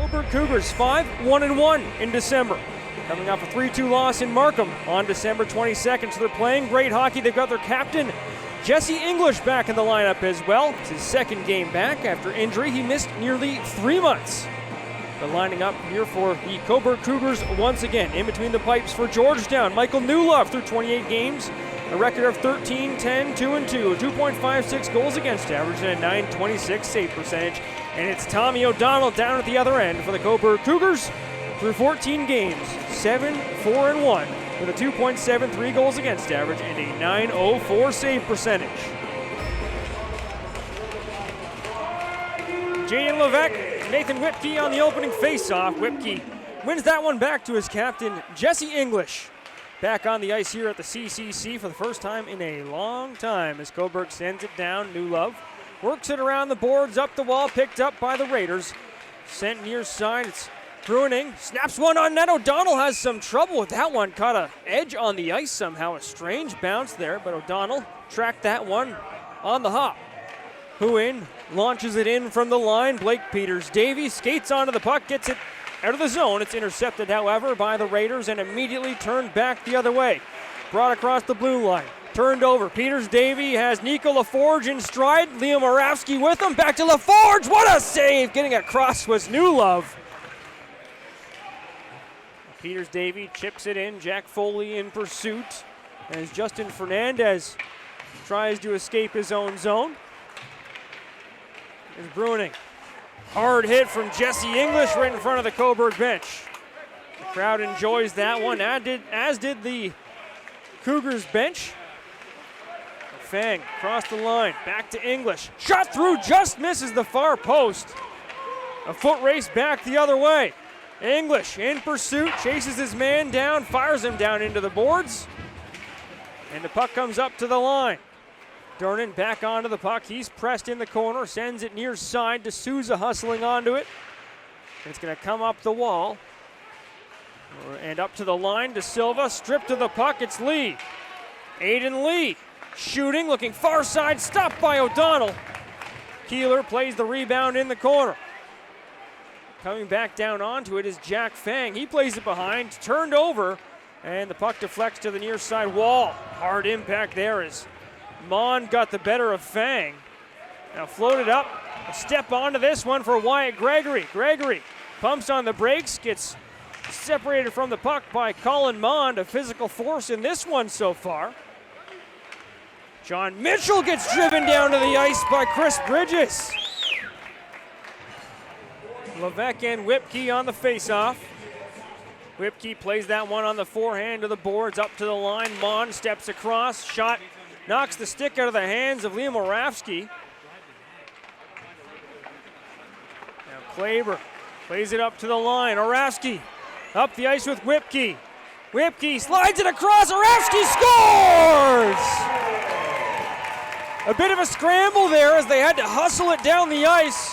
Cobourg Cougars 5-1-1 in December. Coming off a 3-2 loss in Markham on December 22nd. So they're playing great hockey. They've got their captain, Jesse English, back in the lineup as well. It's his second game back after injury. He missed nearly 3 months. They're lining up here for the Cobourg Cougars once again. In between the pipes for Georgetown, Michael Newlove through 28 games. A record of 13, 10, 2-2, 2.56 goals against average, and a .926 save percentage. And it's Tommy O'Donnell down at the other end for the Cobourg Cougars through 14 games, 7-4-1, with a 2.73 goals against average and a .904 save percentage. Jaden Levesque, Nathan Whipkey on the opening face-off. Whipkey wins that one back to his captain, Jesse English. Back on the ice here at the CCC for the first time in a long time as Cobourg sends it down. Newlove works it around the boards, up the wall, picked up by the Raiders. Sent near side, it's Bruining, snaps one on net. O'Donnell has some trouble with that one. Caught an edge on the ice somehow. A strange bounce there, but O'Donnell tracked that one on the hop. Huin launches it in from the line. Blake Peters-Davy skates onto the puck, gets it out of the zone. It's intercepted, however, by the Raiders and immediately turned back the other way. Brought across the blue line. Turned over. Peters-Davy has Nico LaForge in stride. Liam Oravsky with him. Back to LaForge. What a save! Getting across was Newlove. Peters-Davy chips it in. Jack Foley in pursuit as Justin Fernandez tries to escape his own zone. There's Bruining. Hard hit from Jesse English right in front of the Cobourg bench. The crowd enjoys that one, as did the Cougars bench. Fang across the line, back to English. Shot through, just misses the far post. A foot race back the other way. English in pursuit, chases his man down, fires him down into the boards. And the puck comes up to the line. Durnan back onto the puck. He's pressed in the corner, sends it near side to Souza hustling onto it. It's going to come up the wall. And up to the line to Silva. Stripped to the puck. It's Lee. Aiden Lee shooting, looking far side. Stopped by O'Donnell. Keeler plays the rebound in the corner. Coming back down onto it is Jack Fang. He plays it behind. Turned over. And the puck deflects to the near side wall. Hard impact there as Mon got the better of Fang. Now floated up, a step onto this one for Wyatt Gregory. Gregory pumps on the brakes, gets separated from the puck by Colin Mond, a physical force in this one so far. John Mitchell gets driven down to the ice by Chris Bridges. Levesque and Whipkey on the face-off. Whipkey plays that one on the forehand to the boards, up to the line. Mond steps across, shot knocks the stick out of the hands of Liam Oravsky. Now Klaber plays it up to the line. Oravsky up the ice with Whipkey. Whipkey slides it across. Oravsky scores! A bit of a scramble there as they had to hustle it down the ice.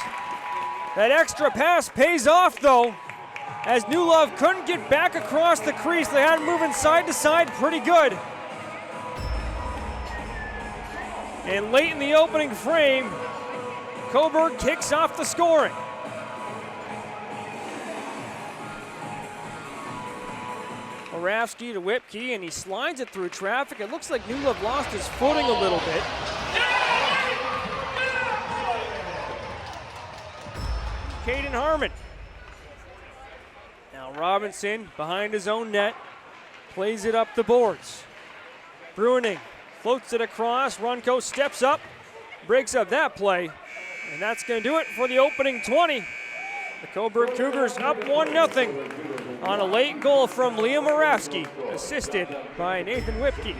That extra pass pays off though, as Newlove couldn't get back across the crease. They had him moving side to side pretty good. And late in the opening frame, Cobourg kicks off the scoring. Oravsky to Whipkey, and he slides it through traffic. It looks like Newlove lost his footing a little bit. Caden Harmon. Now Robinson behind his own net, plays it up the boards. Bruining floats it across. Runco steps up, breaks up that play, and that's going to do it for the opening 20. The Cobourg Cougars up 1-0 on a late goal from Liam Oravsky, assisted by Nathan Whipkey.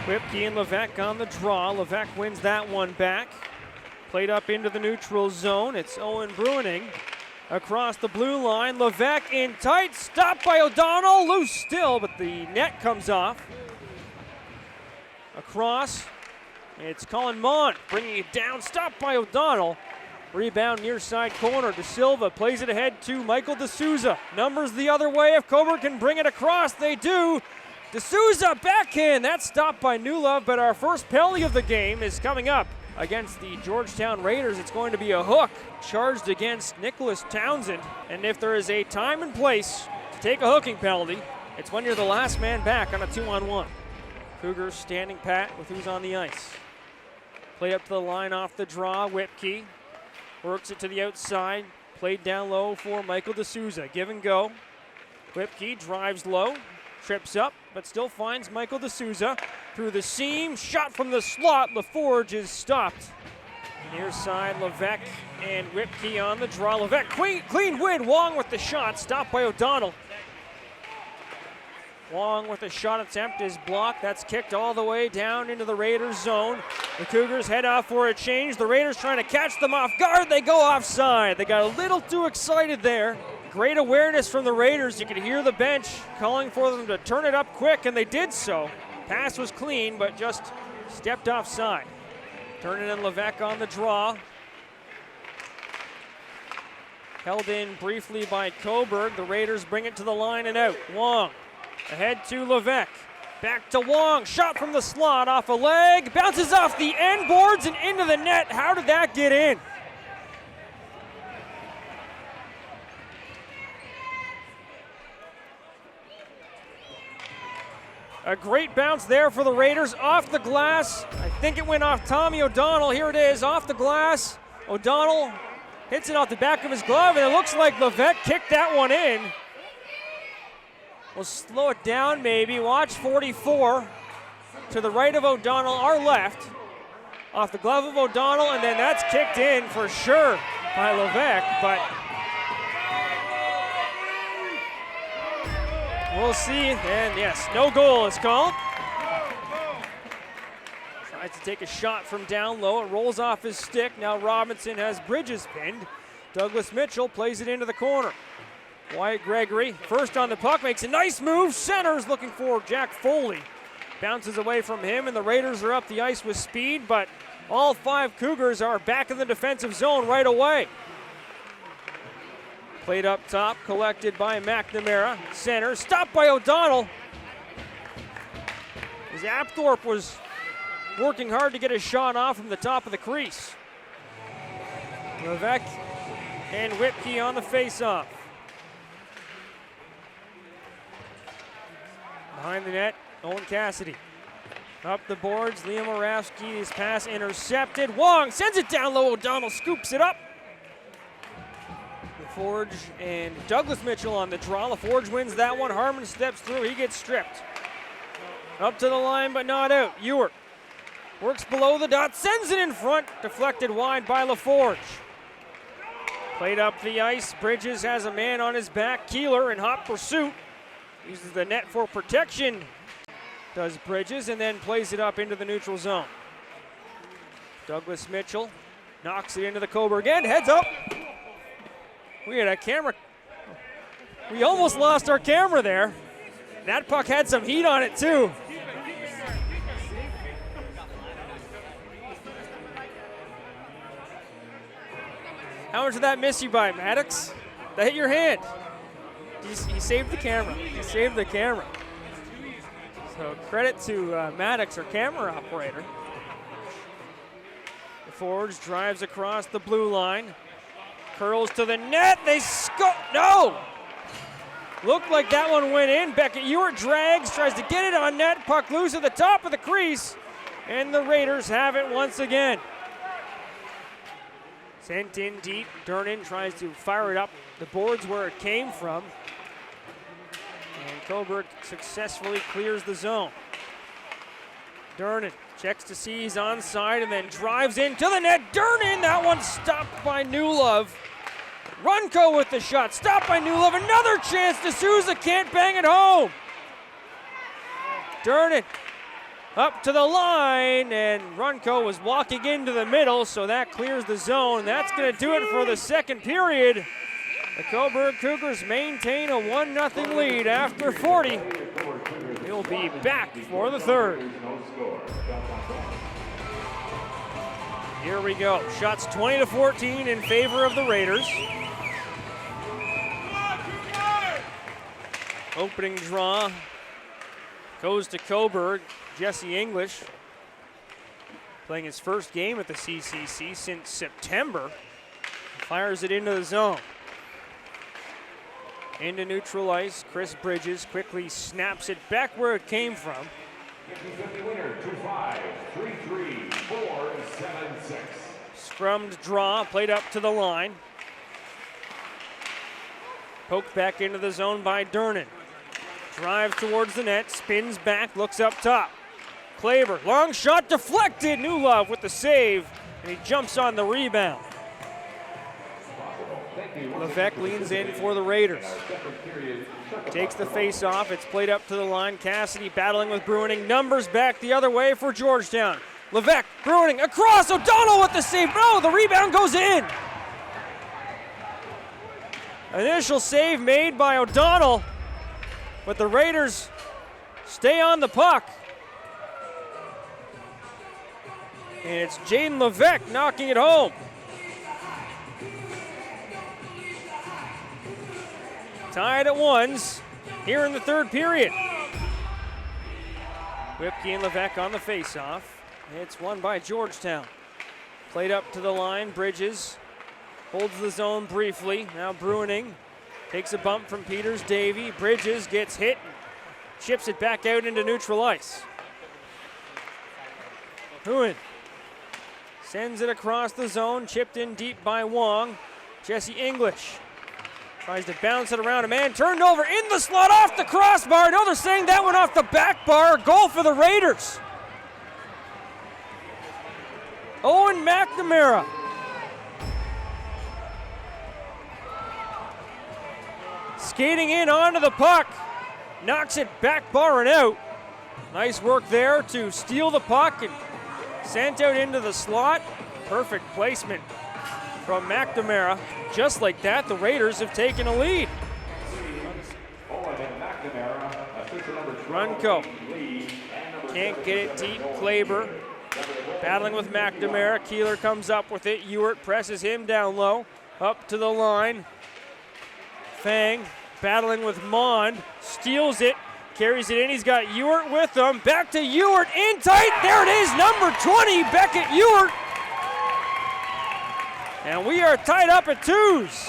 Whipkey and Levesque on the draw. Levesque wins that one back. Played up into the neutral zone. It's Owen Bruining. Across the blue line, Levesque in tight, stopped by O'Donnell, loose still, but the net comes off. Across, it's Colin Mond bringing it down, stopped by O'Donnell. Rebound near side corner to Silva, plays it ahead to Michael D'Souza. Numbers the other way, if Cobourg can bring it across, they do. D'Souza backhand. That's stopped by Newlove, but our first penalty of the game is coming up against the Georgetown Raiders. It's going to be a hook charged against Nicholas Townsend. And if there is a time and place to take a hooking penalty, it's when you're the last man back on a 2-on-1. Cougars standing pat with who's on the ice. Play up to the line off the draw. Whipkey works it to the outside. Played down low for Michael D'Souza. Give and go. Whipkey drives low, trips up, but still finds Michael D'Souza through the seam. Shot from the slot. LaForge is stopped. Near side, Levesque and Whipkey on the draw. Levesque, clean win. Wong with the shot, stopped by O'Donnell. Wong with a shot attempt is blocked. That's kicked all the way down into the Raiders zone. The Cougars head off for a change. The Raiders trying to catch them off guard. They go offside. They got a little too excited there. Great awareness from the Raiders. You could hear the bench calling for them to turn it up quick, and they did so. Pass was clean, but just stepped offside. Turning and Levesque on the draw. Held in briefly by Cobourg. The Raiders bring it to the line and out. Wong. Ahead to Levesque. Back to Wong. Shot from the slot off a leg. Bounces off the end boards and into the net. How did that get in? A great bounce there for the Raiders. Off the glass. I think it went off Tommy O'Donnell. Here it is. Off the glass. O'Donnell hits it off the back of his glove, and it looks like Levesque kicked that one in. We'll slow it down maybe. Watch 44 to the right of O'Donnell, our left. Off the glove of O'Donnell, and then that's kicked in for sure by Levesque, but we'll see. And yes, no goal is called. Tries to take a shot from down low. It rolls off his stick. Now Robinson has Bridges pinned. Douglas Mitchell plays it into the corner. Wyatt Gregory, first on the puck, makes a nice move. Centers looking for Jack Foley. Bounces away from him, and the Raiders are up the ice with speed, but all 5 Cougars are back in the defensive zone right away. Played up top, collected by McNamara. Center, stopped by O'Donnell. As Apthorpe was working hard to get a shot off from the top of the crease. Levesque and Whipkey on the face-off. Behind the net, Owen Cassidy. Up the boards, Liam Oravsky, his pass intercepted. Wong sends it down low, O'Donnell scoops it up. LaForge and Douglas Mitchell on the draw. LaForge wins that one. Harmon steps through, he gets stripped. Up to the line, but not out. Ewart works below the dot, sends it in front, deflected wide by LaForge. Played up the ice, Bridges has a man on his back. Keeler in hot pursuit. Uses the net for protection, does Bridges, and then plays it up into the neutral zone. Douglas Mitchell knocks it into the Cobourg end, heads up. We had a camera. We almost lost our camera there. That puck had some heat on it too. How much did that miss you by, Maddox? That hit your hand. He saved the camera. He saved the camera. So credit to Maddox, our camera operator. LaForge drives across the blue line. Curls to the net. They score. No! Looked like that one went in. Beckett Ewart drags, tries to get it on net. Puck loose at the top of the crease. And the Raiders have it once again. Sent in deep. Durnan tries to fire it up the boards where it came from. And Cobourg successfully clears the zone. Durnan checks to see he's onside and then drives into the net. Durnan, that one stopped by Newlove. Runco with the shot, stopped by Newlove. Another chance. D'Souza can't bang it home. Durnan up to the line, and Runco was walking into the middle, so that clears the zone. That's going to do it for the second period. The Cobourg Cougars maintain a 1-0 lead after 40. He'll be back for the third. Here we go. Shots 20-14 in favor of the Raiders. Opening draw Goes to Cobourg. Jesse English playing his first game at the CCC since September. Fires it into the zone. Into neutral ice. Chris Bridges quickly snaps it back where it came from. Winner, 2-5, 3-3, 4-7-6. Scrummed draw, played up to the line. Poked back into the zone by Durnan. Drive towards the net, spins back, looks up top. Claver, long shot deflected. Newlove with the save, and he jumps on the rebound. Levesque leans in for the Raiders. Takes the face off, it's played up to the line. Cassidy battling with Bruining, numbers back the other way for Georgetown. Levesque, Bruining, across, O'Donnell with the save. No, the rebound goes in. Initial save made by O'Donnell, but the Raiders stay on the puck. And it's Jaden Levesque knocking it home. Tied at ones here in the third period. Whipkey and Levesque on the face-off. It's won by Georgetown. Played up to the line, Bridges holds the zone briefly. Now Bruining takes a bump from Peters Davey. Bridges gets hit, chips it back out into neutral ice. Huon sends it across the zone, chipped in deep by Wong. Jesse English tries to bounce it around a man, turned over in the slot off the crossbar. No, they're saying that one off the back bar. Goal for the Raiders. Owen McNamara. Skating in onto the puck. Knocks it back bar and out. Nice work there to steal the puck and sent out into the slot. Perfect placement from McNamara. Just like that, the Raiders have taken a lead. Runco can't get it deep. Klaber battling with McNamara. Keeler comes up with it. Ewart presses him down low. Up to the line. Fang battling with Mond. Steals it. Carries it in. He's got Ewart with him. Back to Ewart. In tight. There it is. Number 20, Beckett Ewart. And we are tied up at twos.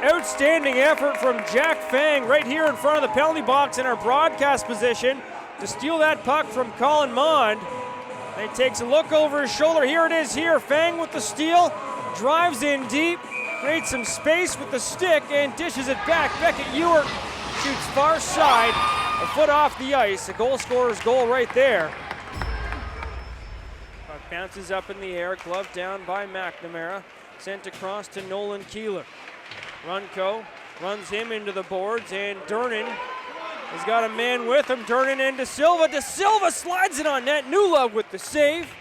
Outstanding effort from Jack Fang right here in front of the penalty box in our broadcast position to steal that puck from Colin Mond. And he takes a look over his shoulder. Here it is here. Fang with the steal. Drives in deep. Creates some space with the stick and dishes it back. Beckett Ewart shoots far side. A foot off the ice, a goal scorer's goal right there. Puck bounces up in the air, gloved down by McNamara. Sent across to Nolan Keeler. Runco runs him into the boards, and Durnan has got a man with him. Durnan and De Silva. De Silva slides it on net. Newlove with the save.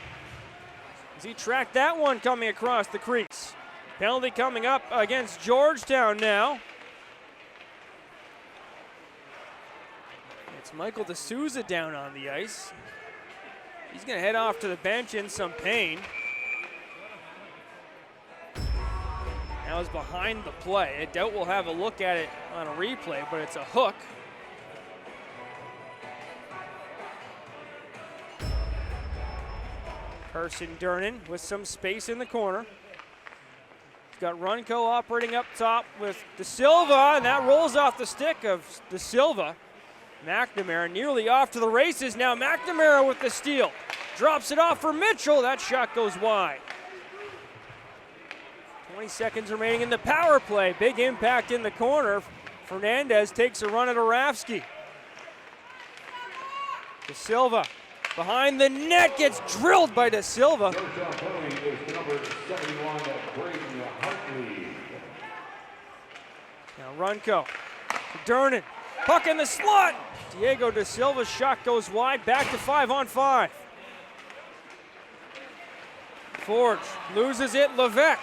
As he tracked that one coming across the crease. Penalty coming up against Georgetown now. It's Michael D'Souza down on the ice. He's going to head off to the bench in some pain. Now is behind the play. I doubt we'll have a look at it on a replay, but it's a hook. Carson Durnan with some space in the corner. He's got Runco operating up top with De Silva, and that rolls off the stick of De Silva. McNamara nearly off to the races. Now McNamara with the steal. Drops it off for Mitchell. That shot goes wide. 20 seconds remaining in the power play. Big impact in the corner. Fernandez takes a run at Oravsky. De Silva behind the net, gets drilled by De Silva. Now Runco. Durnan. Puck in the slot. Diego De Silva's shot goes wide. Back to 5-on-5. Forge loses it. Levesque.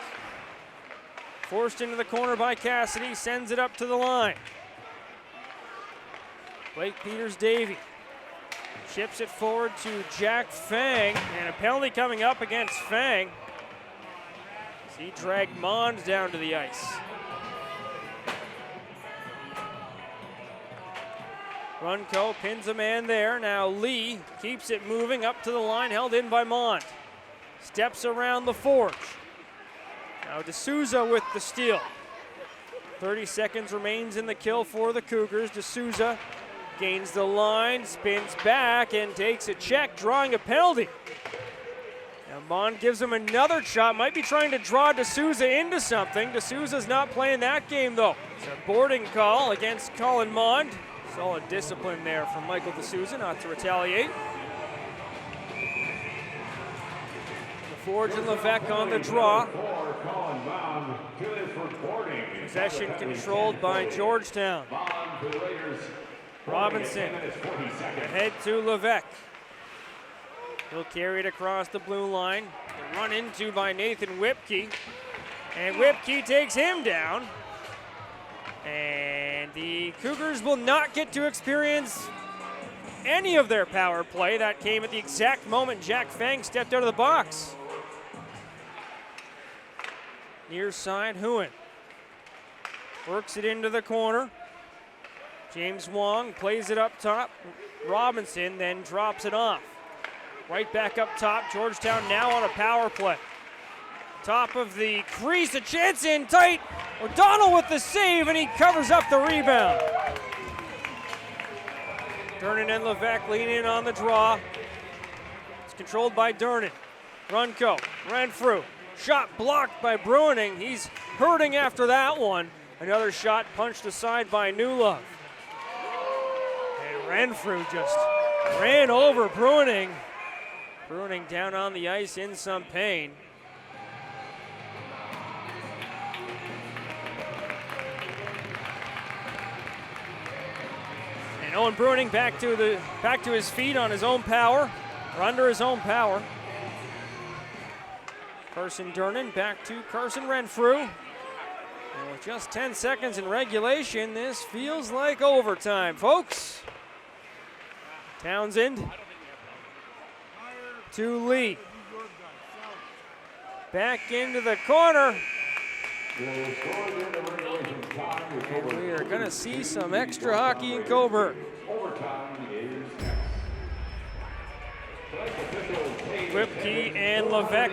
Forced into the corner by Cassidy. Sends it up to the line. Blake Peters-Davey chips it forward to Jack Fang. And a penalty coming up against Fang. He dragged Mond down to the ice. Runco pins a man there. Now Lee keeps it moving up to the line, held in by Mond. Steps around the forge. Now D'Souza with the steal. 30 seconds remains in the kill for the Cougars. D'Souza gains the line, spins back, and takes a check, drawing a penalty. Now Mond gives him another shot, might be trying to draw D'Souza into something. D'Souza's not playing that game though. It's a boarding call against Colin Mond. Solid discipline there from Michael D'Souza not to retaliate. Forge and Levesque on the draw. Possession controlled by Georgetown. Robinson ahead to Levesque. He'll carry it across the blue line. Run into by Nathan Whipkey. And Whipkey takes him down. And the Cougars will not get to experience any of their power play. That came at the exact moment Jack Fang stepped out of the box. Near side, Huon works it into the corner. James Wong plays it up top. Robinson then drops it off. Right back up top. Georgetown now on a power play. Top of the crease, a chance in tight. O'Donnell with the save, and he covers up the rebound. Durnan and Levesque lean in on the draw. It's controlled by Durnan. Runco, Renfrew. Shot blocked by Bruining. He's hurting after that one. Another shot punched aside by Newlove. And Renfrew just ran over Bruining. Bruining down on the ice in some pain. And Owen Bruining back to his feet on his own power, or under his own power. Carson Durnan back to Carson Renfrew. And with just 10 seconds in regulation, this feels like overtime, folks. Townsend to Lee. Back into the corner. And we are going to see some extra hockey in Cobourg. Whipkey and Levesque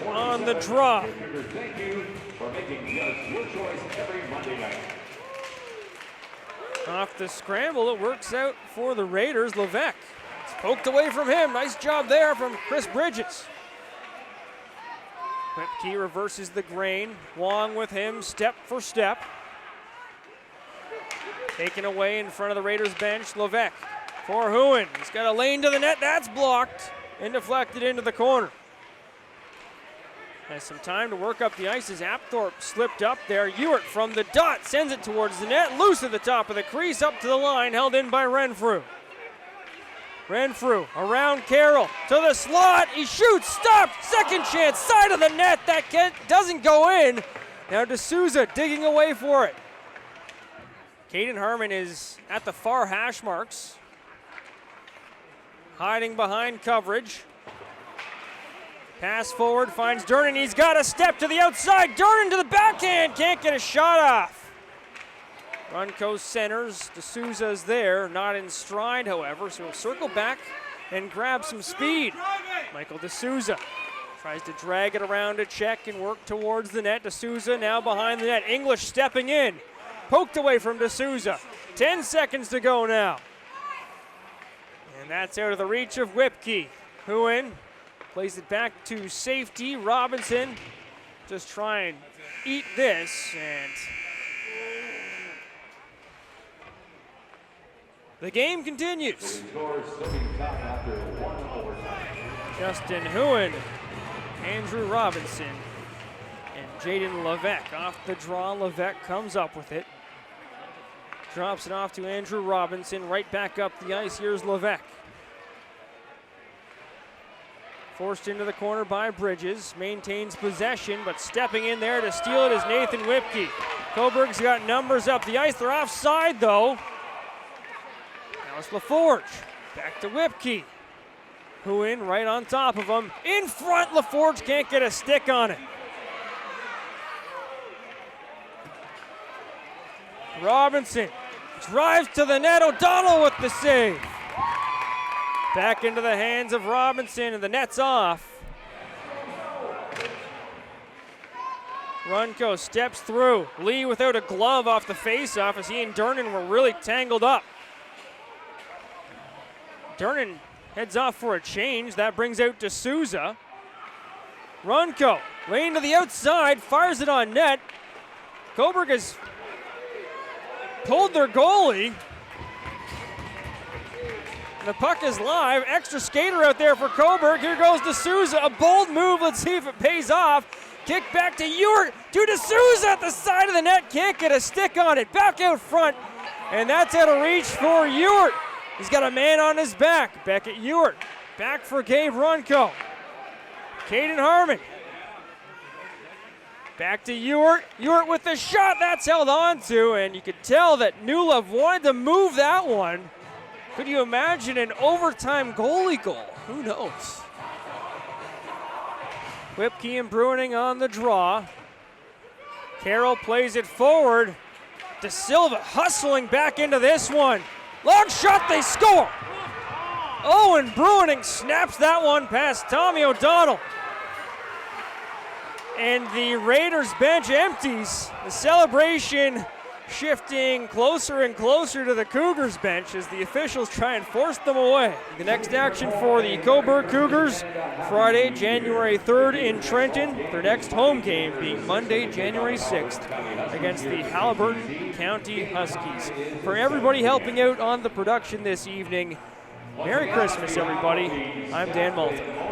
on the draw. Thank you for making just your choice every Monday night. Off the scramble, it works out for the Raiders. Levesque, it's poked away from him. Nice job there from Chris Bridges. Whipkey reverses the grain. Wong with him, step for step. Taken away in front of the Raiders bench, Levesque for Huon. He's got a lane to the net, that's blocked. And deflected into the corner. Has some time to work up the ice as Apthorpe slipped up there. Ewart from the dot sends it towards the net. Loose at the top of the crease, up to the line, held in by Renfrew. Renfrew around Carroll to the slot. He shoots, stopped, second chance, side of the net. That doesn't go in. Now D'Souza digging away for it. Caden Harmon is at the far hash marks. Hiding behind coverage. Pass forward, finds Durnan. He's got a step to the outside. Durnan to the backhand, can't get a shot off. Runco centers. D'Souza's there, not in stride, however, so he'll circle back and grab some speed. Michael D'Souza tries to drag it around a check and work towards the net. D'Souza now behind the net. English stepping in. Poked away from D'Souza. 10 seconds to go now. And that's out of the reach of Whipkey. Huon plays it back to safety. Robinson just try and eat this. And the game continues. Justin Huon, Andrew Robinson, and Jaden Levesque off the draw. Levesque comes up with it. Drops it off to Andrew Robinson. Right back up the ice. Here's Levesque. Forced into the corner by Bridges. Maintains possession, but stepping in there to steal it is Nathan Whipkey. Cobourg's got numbers up the ice. They're offside, though. Now it's LaForge. Back to Whipkey. Huon right on top of him. In front, LaForge can't get a stick on it. Robinson drives to the net. O'Donnell with the save. Back into the hands of Robinson, and the net's off. Runco steps through. Lee without a glove off the faceoff as he and Durnan were really tangled up. Durnan heads off for a change. That brings out D'Souza. Runco, lane to the outside, fires it on net. Cobourg has pulled their goalie. The puck is live. Extra skater out there for Cobourg. Here goes D'Souza. A bold move. Let's see if it pays off. Kick back to Ewart. To D'Souza at the side of the net. Can't get a stick on it. Back out front. And that's out of reach for Ewart. He's got a man on his back. Beckett Ewart. Back for Gabe Runco. Caden Harmon. Back to Ewart. Ewart with the shot. That's held on to. And you could tell that Newlove wanted to move that one. Could you imagine an overtime goalie goal? Who knows? Whipkey and Bruining on the draw. Carroll plays it forward. De Silva hustling back into this one. Long shot, they score! Owen Bruining snaps that one past Tommy O'Donnell. And the Raiders bench empties. The celebration shifting closer and closer to the Cougars bench as the officials try and force them away. The next action for the Cobourg Cougars, Friday, January 3rd in Trenton. Their next home game being Monday, January 6th against the Haliburton County Huskies. For everybody helping out on the production this evening, Merry Christmas, everybody. I'm Dan Moulton.